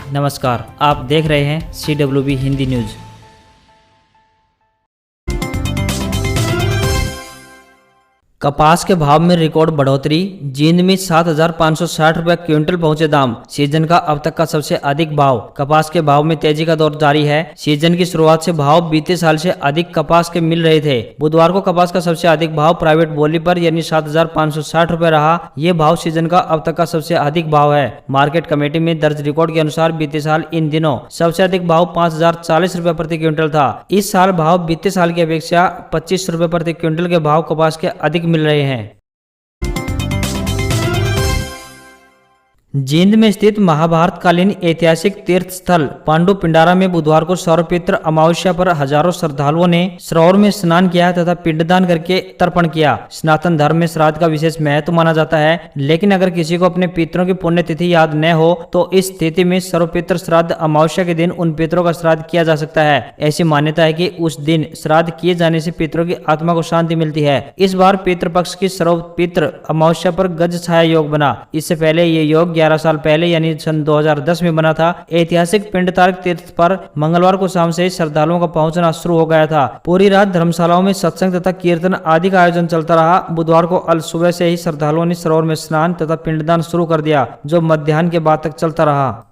नमस्कार, आप देख रहे हैं CWB हिंदी न्यूज। कपास के भाव में रिकॉर्ड बढ़ोतरी। जींद में 7,560 रुपये क्विंटल पहुंचे दाम। सीजन का अब तक का सबसे अधिक भाव। कपास के भाव में तेजी का दौर जारी है। सीजन की शुरुआत से भाव बीते साल से अधिक कपास के मिल रहे थे। बुधवार को कपास का सबसे अधिक भाव प्राइवेट बोली पर यानी 7,560 रुपये रहा। ये भाव सीजन का अब तक का सबसे अधिक भाव है। मार्केट कमेटी में दर्ज रिकॉर्ड के अनुसार बीते साल इन दिनों सबसे अधिक भाव 5,040 रुपये प्रति क्विंटल था। इस साल भाव बीते साल की अपेक्षा 25 रुपये प्रति क्विंटल के भाव कपास के अधिक मिल रहे हैं। जींद में स्थित महाभारतकालीन ऐतिहासिक तीर्थ स्थल पांडु पिंडारा में बुधवार को सौरपित्र अमावस्या पर हजारों श्रद्धालुओं ने सरोवर में स्नान किया तथा पिंडदान करके तर्पण किया। सनातन धर्म में श्राद्ध का विशेष महत्व माना जाता है, लेकिन अगर किसी को अपने पितरों की पुण्यतिथि याद न हो तो इस स्थिति में सर्वपित्र श्राद्ध अमावस्या के दिन उन पितरों का श्राद्ध किया जा सकता है। ऐसी मान्यता है कि उस दिन श्राद्ध किए जाने से पितरों की आत्मा को शांति मिलती है। इस बार पितृपक्ष की सर्वपित्र अमावस्या पर गज छाया योग बना। इससे पहले ये योग 11 साल पहले यानी सन 2010 में बना था। ऐतिहासिक पिंडतारक तीर्थ पर मंगलवार को शाम से ही श्रद्धालुओं का पहुंचना शुरू हो गया था। पूरी रात धर्मशालाओं में सत्संग तथा कीर्तन आदि का आयोजन चलता रहा। बुधवार को अल सुबह से ही श्रद्धालुओं ने सरोवर में स्नान तथा पिंडदान शुरू कर दिया, जो मध्याह्न के बाद तक चलता रहा।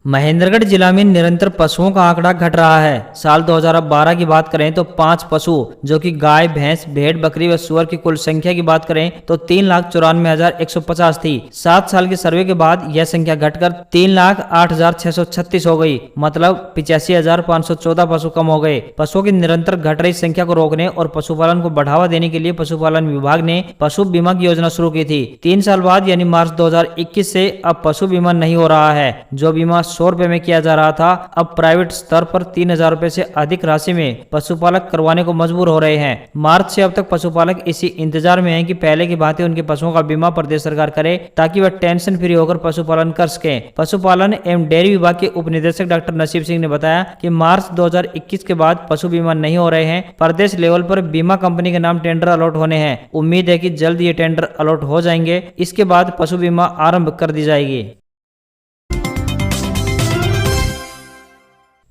महेंद्रगढ़ जिला में निरंतर पशुओं का आंकड़ा घट रहा है। साल 2012 की बात करें तो 5 पशु जो कि गाय, भैंस, भेड़, बकरी व सुअर की कुल संख्या की बात करें तो 3,94,150 थी। 7 साल के सर्वे के बाद यह संख्या घटकर 3,08,636 हो गई, मतलब 85,514 पशु कम हो गए। पशुओं की निरंतर घट रही संख्या को रोकने और पशुपालन को बढ़ावा देने के लिए पशुपालन विभाग ने पशु बीमा की योजना शुरू की थी। 3 साल बाद यानी मार्च 2021 से अब पशु बीमा नहीं हो रहा है। जो बीमा 100 रुपए में किया जा रहा था, अब प्राइवेट स्तर पर 3,000 रुपए से अधिक राशि में पशुपालक करवाने को मजबूर हो रहे हैं। मार्च से अब तक पशुपालक इसी इंतजार में हैं कि पहले की भांति उनके पशुओं का बीमा प्रदेश सरकार करे, ताकि वह टेंशन फ्री होकर पशुपालन कर सके। पशुपालन एवं डेयरी विभाग के उप निदेशक डॉक्टर नसीब सिंह ने बताया कि मार्च 2021 के बाद पशु बीमा नहीं हो रहे हैं। प्रदेश लेवल पर बीमा कंपनी के नाम टेंडर अलॉट होने हैं। उम्मीद है कि जल्द ये टेंडर अलॉट हो जाएंगे। इसके बाद पशु बीमा आरंभ कर दी जाएगी।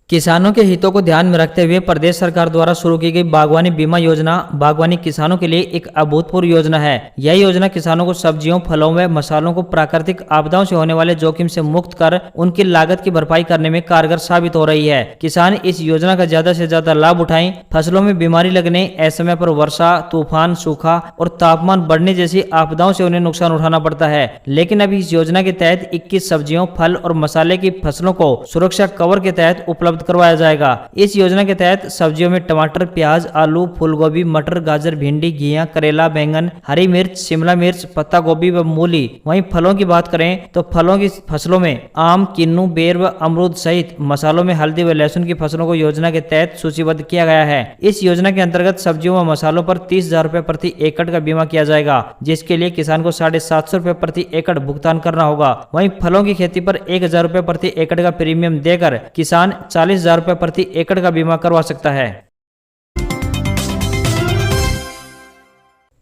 किसानों के हितों को ध्यान में रखते हुए प्रदेश सरकार द्वारा शुरू की गई बागवानी बीमा योजना बागवानी किसानों के लिए एक अभूतपूर्व योजना है। यह योजना किसानों को सब्जियों, फलों व मसालों को प्राकृतिक आपदाओं से होने वाले जोखिम से मुक्त कर उनकी लागत की भरपाई करने में कारगर साबित हो रही है। किसान इस योजना का ज्यादा से ज्यादा लाभ उठाएं। फसलों में बीमारी लगने, असमय पर वर्षा, तूफान, सूखा और तापमान बढ़ने जैसी आपदाओं से उन्हें नुकसान उठाना पड़ता है, लेकिन अभी इस योजना के तहत 21 सब्जियों, फल और मसाले की फसलों को सुरक्षा कवर के तहत उपलब्ध करवाया जाएगा। इस योजना के तहत सब्जियों में टमाटर, प्याज, आलू, फूलगोभी, मटर, गाजर, भिंडी, घिया, करेला, बैंगन, हरी मिर्च, शिमला मिर्च, पत्ता गोभी व मूली। वहीं फलों की बात करें तो फलों की फसलों में आम, किन्नू, बेर व अमरूद सहित मसालों में हल्दी व लहसुन की फसलों को योजना के तहत सूचीबद्ध किया गया है। इस योजना के अंतर्गत सब्जियों व मसालों पर 30,000 रुपए प्रति एकड़ का बीमा किया जाएगा, जिसके लिए किसान को 750 रुपए प्रति एकड़ भुगतान करना होगा। वहीं फलों की खेती पर 1,000 रुपए प्रति एकड़ का प्रीमियम देकर किसान 40,000 रुपए प्रति एकड़ का बीमा करवा सकता है।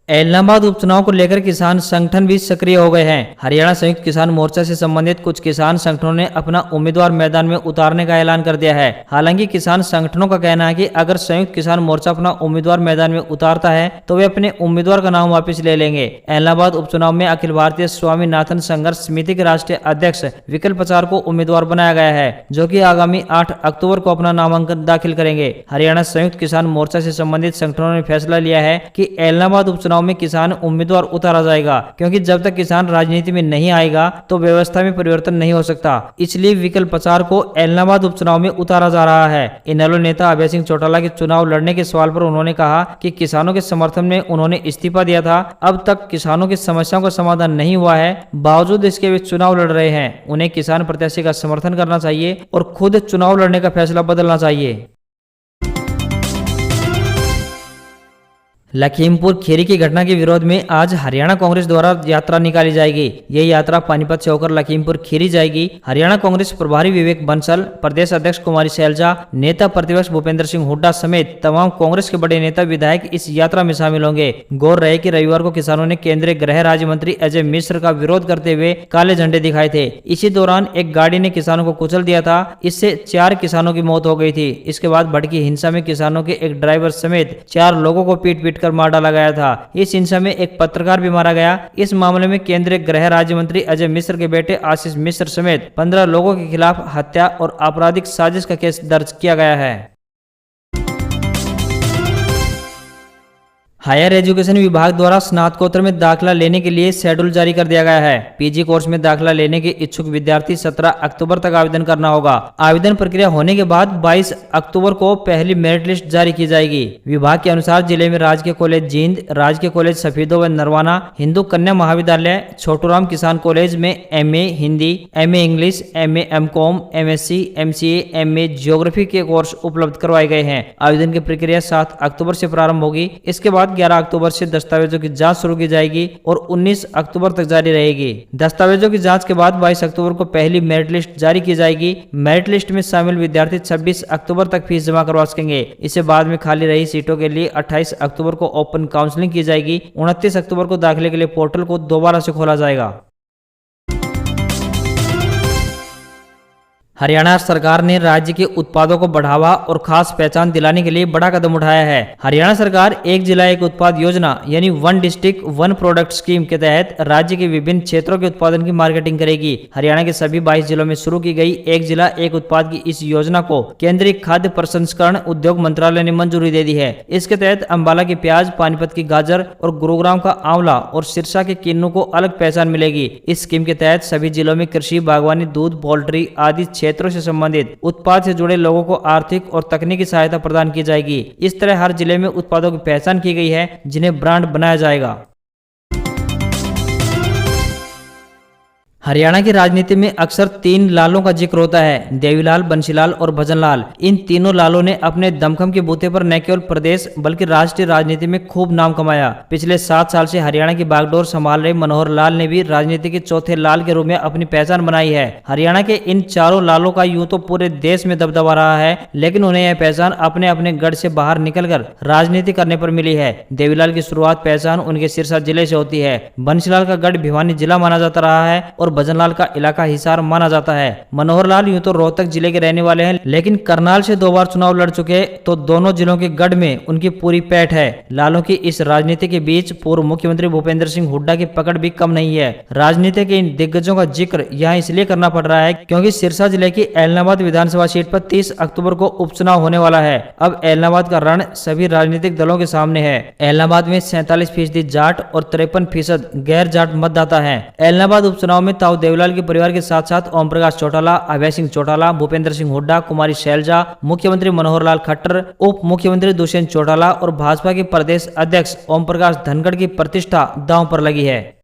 ऐलनाबाद उपचुनाव को लेकर किसान संगठन भी सक्रिय हो गए हैं। हरियाणा संयुक्त किसान मोर्चा से संबंधित कुछ किसान संगठनों ने अपना उम्मीदवार मैदान में उतारने का ऐलान कर दिया है। हालांकि किसान संगठनों का कहना है कि अगर संयुक्त किसान मोर्चा अपना उम्मीदवार मैदान में उतारता है तो वे अपने उम्मीदवार का नाम वापस ले लेंगे। ऐलनाबाद उपचुनाव में अखिल भारतीय स्वामीनाथन संघर्ष समिति के राष्ट्रीय अध्यक्ष विकल्प प्रचार को उम्मीदवार बनाया गया है, जो कि आगामी 8 अक्टूबर को अपना नामांकन दाखिल करेंगे। हरियाणा संयुक्त किसान मोर्चा से संबंधित संगठनों ने फैसला लिया है कि ऐलनाबाद उपचुनाव में किसान उम्मीदवार उतारा जाएगा, क्योंकि जब तक किसान राजनीति में नहीं आएगा तो व्यवस्था में परिवर्तन नहीं हो सकता। इसलिए विकल्प प्रचार को ऐलनाबाद उपचुनाव में उतारा जा रहा है। इनेलो नेता अभय सिंह चौटाला के चुनाव लड़ने के सवाल पर उन्होंने कहा कि किसानों के समर्थन में उन्होंने इस्तीफा दिया था। अब तक किसानों की समस्याओं का समाधान नहीं हुआ है, बावजूद इसके वे चुनाव लड़ रहे हैं। उन्हें किसान प्रत्याशी का समर्थन करना चाहिए और खुद चुनाव लड़ने का फैसला बदलना चाहिए। लखीमपुर खीरी की घटना के विरोध में आज हरियाणा कांग्रेस द्वारा यात्रा निकाली जाएगी। यह यात्रा पानीपत से होकर लखीमपुर खीरी जाएगी। हरियाणा कांग्रेस प्रभारी विवेक बंसल, प्रदेश अध्यक्ष कुमारी शैलजा, नेता प्रतिपक्ष भूपेंद्र सिंह हुड्डा समेत तमाम कांग्रेस के बड़े नेता विधायक इस यात्रा में शामिल होंगे। गौर रहे कि रविवार को किसानों ने केंद्रीय गृह राज्य मंत्री अजय मिश्र का विरोध करते हुए काले झंडे दिखाए थे। इसी दौरान एक गाड़ी ने किसानों को कुचल दिया था। इससे 4 किसानों की मौत हो गई थी। इसके बाद भड़की हिंसा में किसानों के एक ड्राइवर समेत 4 लोगों को पीट कर मार डाला गया था। इस हिंसा में एक पत्रकार भी मारा गया। इस मामले में केंद्रीय गृह राज्य मंत्री अजय मिश्र के बेटे आशीष मिश्र समेत 15 लोगों के खिलाफ हत्या और आपराधिक साजिश का केस दर्ज किया गया है। हायर एजुकेशन विभाग द्वारा स्नातकोत्तर में दाखिला लेने के लिए शेड्यूल जारी कर दिया गया है। पीजी कोर्स में दाखिला लेने के इच्छुक विद्यार्थी 17 अक्टूबर तक आवेदन करना होगा। आवेदन प्रक्रिया होने के बाद 22 अक्टूबर को पहली मेरिट लिस्ट जारी की जाएगी। विभाग के अनुसार जिले में राजकीय कॉलेज जींद, राजकीय कॉलेज सफीदो व नरवाना, हिंदू कन्या महाविद्यालय, छोटूराम किसान कॉलेज में MA Hindi, MA English, MA MCOM, MSc, MCA, MA geography के कोर्स उपलब्ध करवाए गए हैं। आवेदन की प्रक्रिया 7 अक्टूबर से प्रारंभ होगी। इसके बाद 11 अक्टूबर से दस्तावेजों की जांच शुरू की जाएगी और 19 अक्टूबर तक जारी रहेगी। दस्तावेजों की जांच के बाद 22 अक्टूबर को पहली मेरिट लिस्ट जारी की जाएगी। मेरिट लिस्ट में शामिल विद्यार्थी 26 अक्टूबर तक फीस जमा करवा सकेंगे। इससे बाद में खाली रही सीटों के लिए 28 अक्टूबर को ओपन काउंसलिंग की जाएगी। 29 अक्टूबर को दाखिले के लिए पोर्टल को दोबारा से खोला जाएगा। हरियाणा सरकार ने राज्य के उत्पादों को बढ़ावा और खास पहचान दिलाने के लिए बड़ा कदम उठाया है। हरियाणा सरकार एक जिला एक उत्पाद योजना यानी 1 डिस्ट्रिक्ट 1 प्रोडक्ट स्कीम के तहत राज्य के विभिन्न क्षेत्रों के उत्पादन की मार्केटिंग करेगी। हरियाणा के सभी 22 जिलों में शुरू की गई एक जिला एक उत्पाद की इस योजना को केंद्रीय खाद्य प्रसंस्करण उद्योग मंत्रालय ने मंजूरी दे दी है। इसके तहत अम्बाला की प्याज, पानीपत की गाजर और गुरुग्राम का आंवला और सिरसा के किन्नू को अलग पहचान मिलेगी। इस स्कीम के तहत सभी जिलों में कृषि, बागवानी, दूध, पोल्ट्री आदि क्षेत्रों से संबंधित उत्पाद से जुड़े लोगों को आर्थिक और तकनीकी सहायता प्रदान की जाएगी। इस तरह हर जिले में उत्पादों की पहचान की गई है जिन्हें ब्रांड बनाया जाएगा। हरियाणा की राजनीति में अक्सर 3 लालों का जिक्र होता है, देवीलाल, बंशीलाल और भजनलाल। इन तीनों लालों ने अपने दमखम के बूते पर न केवल प्रदेश बल्कि राष्ट्रीय राजनीति में खूब नाम कमाया। पिछले 7 साल से हरियाणा की बागडोर संभाल रहे मनोहर लाल ने भी राजनीति के चौथे लाल के रूप में अपनी पहचान बनाई है। हरियाणा के इन चारों लालों का यूं तो पूरे देश में दबदबा रहा है, लेकिन उन्हें यह पहचान अपने अपने गढ़ से बाहर निकलकर राजनीति करने पर मिली है। देवीलाल की शुरुआत पहचान उनके सिरसा जिले से होती है। बंशीलाल का गढ़ भिवानी जिला माना जाता रहा है और भजनलाल का इलाका हिसार माना जाता है। मनोहर लाल यूं तो रोहतक जिले के रहने वाले हैं, लेकिन करनाल से 2 बार चुनाव लड़ चुके, तो दोनों जिलों के गढ़ में उनकी पूरी पैठ है। लालों की इस राजनीति के बीच पूर्व मुख्यमंत्री भूपेंद्र सिंह हुड्डा की पकड़ भी कम नहीं है। राजनीति के इन दिग्गजों का जिक्र यहाँ इसलिए करना पड़ रहा है क्योंकि सिरसा जिले की ऐलनाबाद विधानसभा सीट पर 30 अक्टूबर को उपचुनाव होने वाला है। अब ऐलनाबाद का रण सभी राजनीतिक दलों के सामने है। ऐलनाबाद में 47% जाट और 53% गैर जाट मतदाता है। ऐलनाबाद उपचुनाव में ताऊ देवीलाल के परिवार के साथ साथ ओम प्रकाश चौटाला, अभय सिंह चौटाला, भूपेंद्र सिंह हुड्डा, कुमारी शैलजा, मुख्यमंत्री मनोहर लाल खट्टर, उप मुख्यमंत्री दुष्यंत चौटाला और भाजपा के प्रदेश अध्यक्ष ओम प्रकाश धनखड़ की प्रतिष्ठा दांव पर लगी है।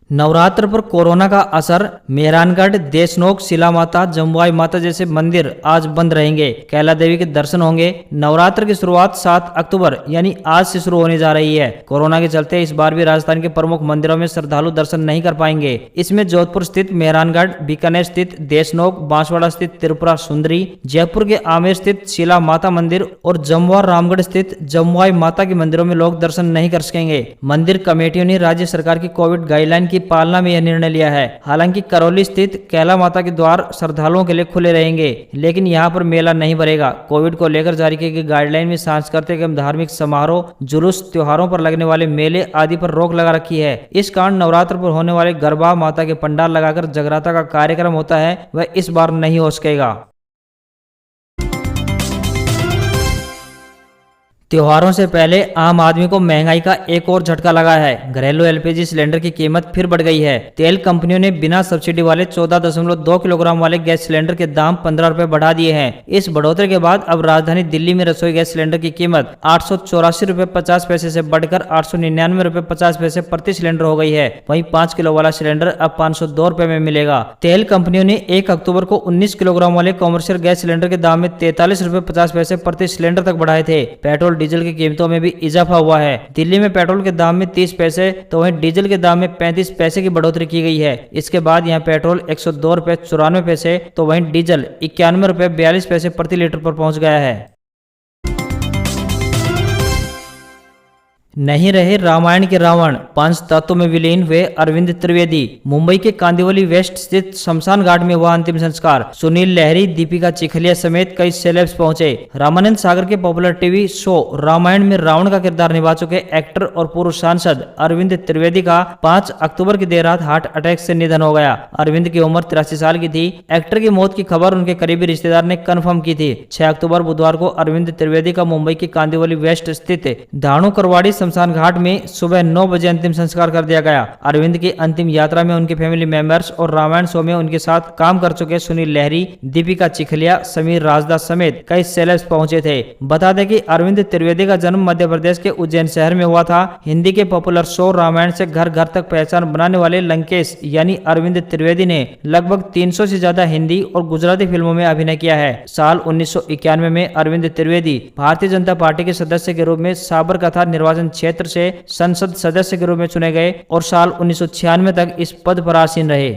नवरात्र पर कोरोना का असर, मेहरानगढ़, देशनोक, शिला माता, जमुआई माता जैसे मंदिर आज बंद रहेंगे। कैला देवी के दर्शन होंगे। नवरात्र की शुरुआत 7 अक्टूबर यानी आज से शुरू होने जा रही है। कोरोना के चलते इस बार भी राजस्थान के प्रमुख मंदिरों में श्रद्धालु दर्शन नहीं कर पाएंगे। इसमें जोधपुर स्थित मेहरानगढ़, बीकानेर स्थित देशनोक, बांसवाड़ा स्थित त्रिपुरा सुंदरी, जयपुर के आमेर स्थित शिला माता मंदिर और जमुआ रामगढ़ स्थित जमुआई माता के मंदिरों में लोग दर्शन नहीं कर सकेंगे। मंदिर कमेटियों ने राज्य सरकार की कोविड गाइडलाइन की पालना में यह निर्णय लिया है। हालांकि करौली स्थित कैला माता के द्वार श्रद्धालुओं के लिए खुले रहेंगे, लेकिन यहां पर मेला नहीं भरेगा। कोविड को लेकर जारी की गई गाइडलाइन में सांस्कृतिक एवं धार्मिक समारोह, जुलूस, त्योहारों पर लगने वाले मेले आदि पर रोक लगा रखी है। इस कारण नवरात्र पर होने वाले गरबा, माता के पंडाल लगाकर जगराता का कार्यक्रम होता है, वह इस बार नहीं हो सकेगा। त्योहारों से पहले आम आदमी को महंगाई का एक और झटका लगा है। घरेलू एलपीजी सिलेंडर की कीमत फिर बढ़ गई है। तेल कंपनियों ने बिना सब्सिडी वाले 14.2 किलोग्राम वाले गैस सिलेंडर के दाम 15 रुपए बढ़ा दिए हैं। इस बढ़ोतरी के बाद अब राजधानी दिल्ली में रसोई गैस सिलेंडर की कीमत 884 रुपए 50 पैसे से बढ़कर 899 रुपए 50 पैसे प्रति सिलेंडर हो गई है। वहीं 5 किलो वाला सिलेंडर अब 502 रुपए में मिलेगा। तेल कंपनियों ने 1 अक्टूबर को 19 किलोग्राम वाले कॉमर्शियल गैस सिलेंडर के दाम में 43 रुपए 50 पैसे प्रति सिलेंडर तक बढ़ाए थे। पेट्रोल डीजल की कीमतों में भी इजाफा हुआ है। दिल्ली में पेट्रोल के दाम में 30 पैसे तो वहीं डीजल के दाम में 35 पैसे की बढ़ोतरी की गई है। इसके बाद यहां पेट्रोल 102 रुपए 94 पैसे तो वहीं डीजल 91 रुपए 42 पैसे प्रति लीटर पर पहुंच गया है। नहीं रहे रामायण के रावण, 5 तत्वों में विलीन हुए अरविंद त्रिवेदी। मुंबई के कांदिवली वेस्ट स्थित शमशान घाट में हुआ अंतिम संस्कार। सुनील लहरी, दीपिका चिखलिया समेत कई सेलेब्स पहुंचे। रामानंद सागर के पॉपुलर टीवी शो रामायण में रावण का किरदार निभा चुके एक्टर और पूर्व सांसद अरविंद त्रिवेदी का 5 अक्टूबर की देर रात हार्ट अटैक से निधन हो गया। अरविंद की उम्र 83 साल की थी। एक्टर की मौत की खबर उनके करीबी रिश्तेदार ने कन्फर्म की थी। 6 अक्टूबर बुधवार को अरविंद त्रिवेदी का मुंबई के कांदिवली वेस्ट स्थित धाणु करवाड़ी शमशान घाट में सुबह 9 बजे अंतिम संस्कार कर दिया गया। अरविंद की अंतिम यात्रा में उनके फैमिली मेंबर्स और रामायण शो में उनके साथ काम कर चुके सुनील लहरी, दीपिका चिखलिया, समीर राजदास समेत कई सेलेब्स पहुंचे थे। बता दें कि अरविंद त्रिवेदी का जन्म मध्य प्रदेश के उज्जैन शहर में हुआ था। हिंदी के पॉपुलर शो रामायण से घर घर तक पहचान बनाने वाले लंकेश यानी अरविंद त्रिवेदी ने लगभग 300 से ज्यादा हिंदी और गुजराती फिल्मों में अभिनय किया है। साल 1991 में अरविंद त्रिवेदी भारतीय जनता पार्टी के सदस्य के रूप में साबरकांठा निर्वाचन क्षेत्र से संसद सदस्य के रूप में चुने गए और साल 1996 तक इस पद पर आसीन रहे।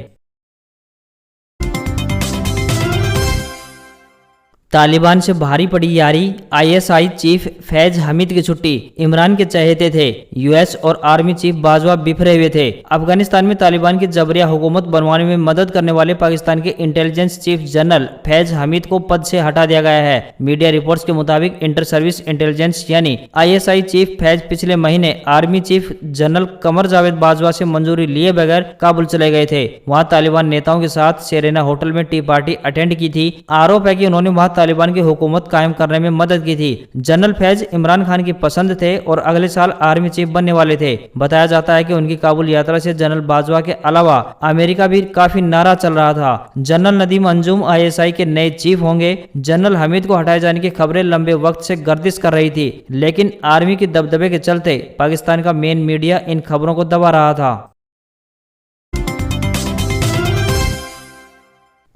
तालिबान से भारी पड़ी यारी, आईएसआई चीफ फैज हमीद की छुट्टी। इमरान के चहेते थे। यूएस और आर्मी चीफ बाजवा बिफरे हुए थे। अफगानिस्तान में तालिबान की जबरिया हुकूमत बनवाने में मदद करने वाले पाकिस्तान के intelligence chief general Faiz Hamid को पद से हटा दिया गया है। मीडिया रिपोर्ट्स के मुताबिक इंटर सर्विस इंटेलिजेंस यानी आईएसआई चीफ फैज पिछले महीने army chief general Qamar Javed Bajwa से मंजूरी लिए बगैर काबुल चले गए थे। वहां तालिबान नेताओं के साथ सेरेना होटल में टी पार्टी अटेंड की थी। आरोप है कि उन्होंने वहां तालिबान की हुकूमत कायम करने में मदद की थी। जनरल फैज इमरान खान की पसंद थे और अगले साल आर्मी चीफ बनने वाले थे। बताया जाता है कि उनकी काबुल यात्रा से जनरल बाजवा के अलावा अमेरिका भी काफी नाराज चल रहा था। जनरल नदीम अंजुम आईएसआई के नए चीफ होंगे। जनरल हमीद को हटाए जाने की खबरें लंबे वक्त से गर्दिश कर रही थी, लेकिन आर्मी के दबदबे के चलते पाकिस्तान का मेन मीडिया इन खबरों को दबा रहा था।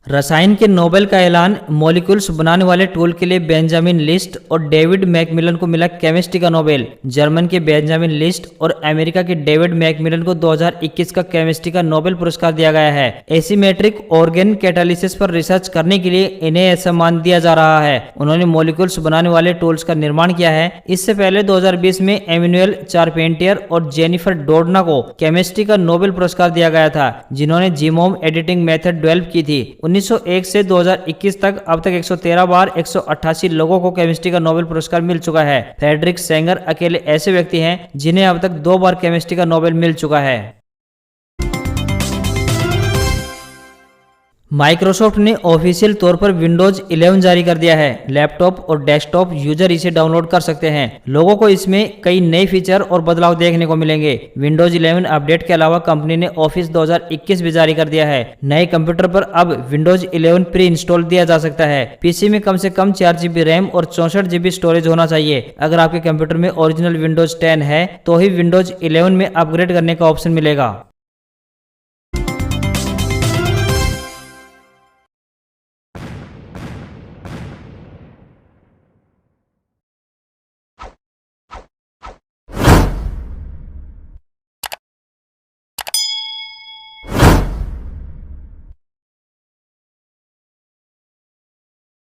रसायन के नोबेल का ऐलान। मॉलिक्यूल्स बनाने वाले टूल के लिए बेंजामिन लिस्ट और डेविड मैकमिलन को मिला केमिस्ट्री का नोबेल। जर्मन के बेंजामिन लिस्ट और अमेरिका के डेविड मैकमिलन को 2021 का केमिस्ट्री का नोबेल पुरस्कार दिया गया है। एसीमेट्रिक ऑर्गेन कैटालिसिस पर रिसर्च करने के लिए इन्हें यह सम्मान दिया जा रहा है। उन्होंने मॉलिक्यूल्स बनाने वाले टूल्स का निर्माण किया है। इससे पहले 2020 में एमिनुएल चारपेंटियर और जेनिफर डोडना को केमिस्ट्री का नोबेल पुरस्कार दिया गया था, जिन्होंने जीनोम एडिटिंग मेथड डेवलप की थी। 1901 से 2021 तक अब तक 113 बार 188 लोगों को केमिस्ट्री का नोबेल पुरस्कार मिल चुका है। फ्रेडरिक सेंगर अकेले ऐसे व्यक्ति हैं जिन्हें अब तक 2 बार केमिस्ट्री का नोबेल मिल चुका है। माइक्रोसॉफ्ट ने ऑफिशियल तौर पर विंडोज 11 जारी कर दिया है। लैपटॉप और डेस्कटॉप यूजर इसे डाउनलोड कर सकते हैं। लोगों को इसमें कई नए फीचर और बदलाव देखने को मिलेंगे। विंडोज 11 अपडेट के अलावा कंपनी ने ऑफिस 2021 भी जारी कर दिया है। नए कंप्यूटर पर अब विंडोज 11 प्री इंस्टॉल दिया जा सकता है। पीसी में कम से कम 4 GB रैम और 64 GB स्टोरेज होना चाहिए। अगर आपके कंप्यूटर में ओरिजिनल विंडोज 10 है तो ही विंडोज 11 में अपग्रेड करने का ऑप्शन मिलेगा।